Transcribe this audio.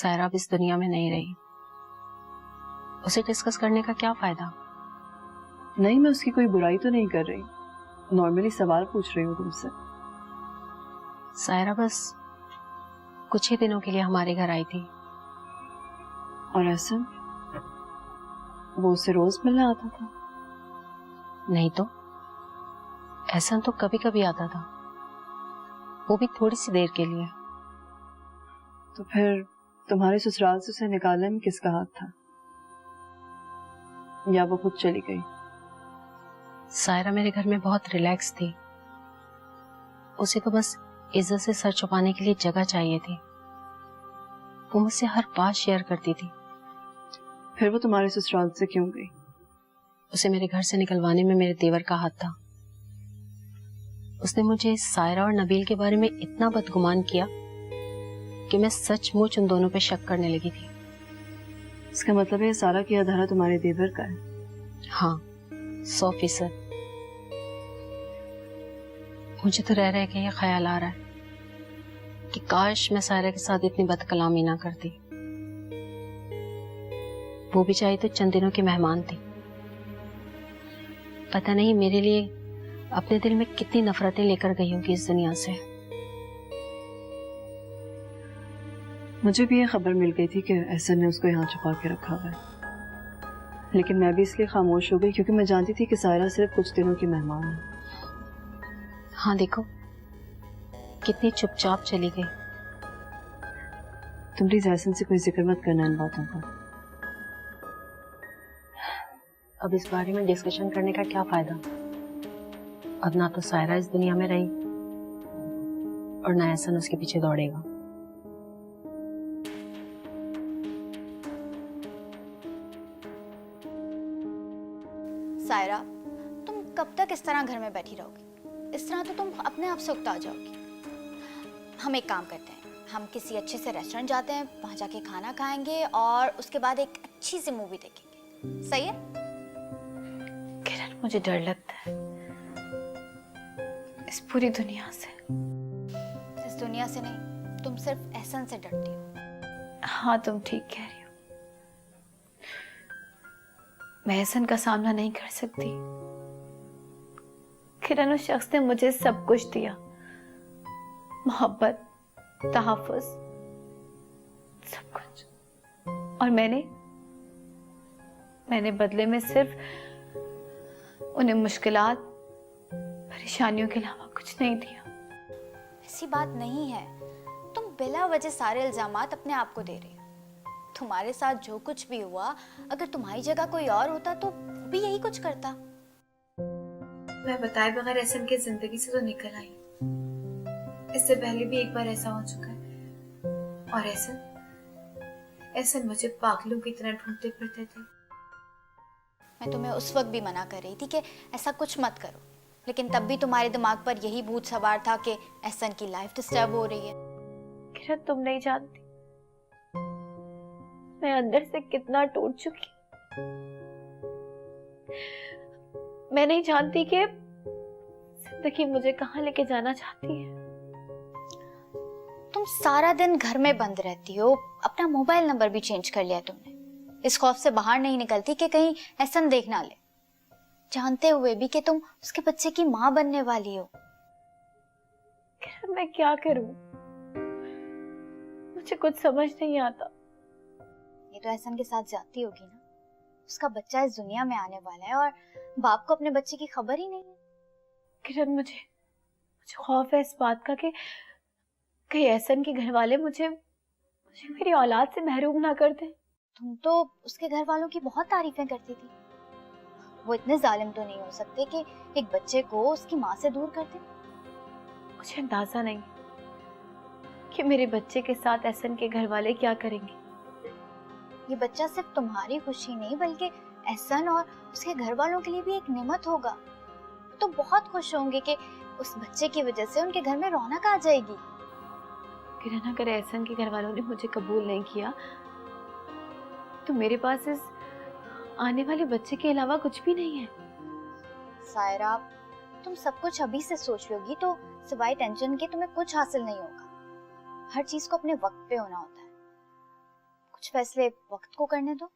सायरा अब इस दुनिया में नहीं रही, उसे डिस्कस करने का क्या फायदा? नहीं, मैं उसकी कोई बुराई तो नहीं कर रही, नॉर्मली सवाल पूछ रही हूँ तुमसे। सायरा बस कुछ ही दिनों के लिए हमारे घर आई थी। और ऐसा वो उसे रोज मिलने आता था? नहीं तो ऐसा तो कभी कभी आता था, वो भी थोड़ी सी देर के लिए। तो फिर तुम्हारे ससुराल से उसे निकालने में किसका हाथ था, या वो खुद चली गई? सायरा मेरे घर में बहुत रिलैक्स थी, उसे तो बस इज्जत से सर छुपाने के लिए जगह चाहिए थी। वो मुझसे हर बात शेयर करती थी। फिर वो तुम्हारे ससुराल से क्यों गई? उसे मेरे घर से निकलवाने में मेरे देवर का हाथ था। उसने मुझे सायरा और नबील के बारे में इतना बदगुमान किया कि मैं सचमुच उन दोनों पे शक करने लगी थी। इसका मतलब है सारा किया धरा तुम्हारे देवर का है? हाँ, 100%। मुझे तो रह रह के ये ख्याल आ रहा है कि काश मैं सायरा के साथ इतनी बदकलामी ना करती। वो भी चाहे तो चंद दिनों की मेहमान थी। पता नहीं मेरे लिए अपने दिल में कितनी नफरतें लेकर गई होगी इस दुनिया से। मुझे भी ये खबर मिल गई थी कि एहसन ने उसको यहाँ छुपा के रखा हुआ है, लेकिन मैं भी इसलिए खामोश हो गई क्योंकि मैं जानती थी कि सायरा सिर्फ कुछ दिनों की मेहमान है। हाँ देखो कितनी चुपचाप चली गई। तुम प्लीज एहसन से कोई जिक्र मत करना इन बातों का। अब इस बारे में डिस्कशन करने का क्या फायदा? अब ना तो सायरा इस दुनिया में रही और ना एहसन उसके पीछे दौड़ेगा। सायरा, तुम कब तक इस तरह घर में बैठी रहोगी? इस तरह तो तुम अपने आप से उकता जाओगी। हम एक काम करते हैं, हम किसी अच्छे से रेस्टोरेंट जाते हैं, वहां जाके खाना खाएंगे और उसके बाद एक अच्छी सी मूवी देखेंगे। सही है? किरण, मुझे डर लगता है इस पूरी दुनिया से। इस दुनिया से नहीं, तुम सिर्फ एहसन से डरती हो। हाँ, तुम ठीक कह रही हो। मैं एहसन का सामना नहीं कर सकती। किरण, उस शख्स ने मुझे सब कुछ दिया, मोहब्बत, तहफ़्फ़ुज़, सब कुछ, और मैंने बदले में सिर्फ उन्हें मुश्किलात, परेशानियों के अलावा कुछ नहीं दिया। ऐसी बात नहीं है, तुम बिला वजह सारे इल्जामात अपने आप को दे रही हो। तुम्हारे साथ जो कुछ भी हुआ, अगर तुम्हारी जगह कोई और होता तो वो भी यही कुछ करता। मैं बताए बगैर एहसन की जिंदगी से तो निकल आई। इससे पहले भी एक बार ऐसा हो चुका है। और एहसन मुझे पागलों की तरह ढूंढते फिरते थे। मैं तुम्हें उस वक्त भी मना कर रही थी कि ऐसा कुछ मत करो, लेकिन तब भी तुम्हारे दिमाग पर यही भूत सवार था कि एहसन की लाइफ डिस्टर्ब हो रही है। किरण, तुम नहीं जानती मैं अंदर से कितना टूट चुकी। मैं नहीं जानती कि जिंदगी मुझे कहाँ लेके जाना चाहती है। तुम सारा दिन घर में बंद रहती हो, अपना मोबाइल नंबर भी चेंज कर लिया तुमने, इस खौफ से बाहर नहीं निकलती कि कहीं एहसन देख ना ले, जानते हुए भी कि तुम उसके बच्चे की माँ बनने वाली हो। किरण, मैं क्या करूं? मुझे कुछ समझ नहीं आता। ये तो एहसन के साथ जाती होगी ना, उसका बच्चा इस दुनिया में आने वाला है और बाप को अपने बच्चे की खबर ही नहीं है। किरण, मुझे खौफ है इस बात का कि कहीं एहसन के घर वाले मुझे मेरी औलाद से महरूम ना कर दें। तुम तो उसके घर वालों की बहुत तारीफें करती थी, वो इतने जालिम तो नहीं हो सकते कि एक बच्चे को उसकी माँ से दूर कर दें। मुझे अंदाजा नहीं कि मेरे बच्चे के साथ एहसन के घर वाले क्या करेंगे। ये बच्चा सिर्फ तुम्हारी खुशी नहीं बल्कि एहसन और उसके घर वालों के लिए भी एक नेमत होगा। तो बहुत खुश होंगे कि उस बच्चे की वजह से उनके घर में रौनक आ जाएगी। किरण, अगर एहसन के घर वालों ने मुझे कबूल नहीं किया तो मेरे पास इस आने वाले बच्चे के अलावा कुछ भी नहीं है। सायरा, तुम सब कुछ अभी से सोच लोगी तो सिवाय टेंशन के तुम्हें कुछ हासिल नहीं होगा। हर चीज को अपने वक्त पे होना होता है। फैसले वक्त को करने दो।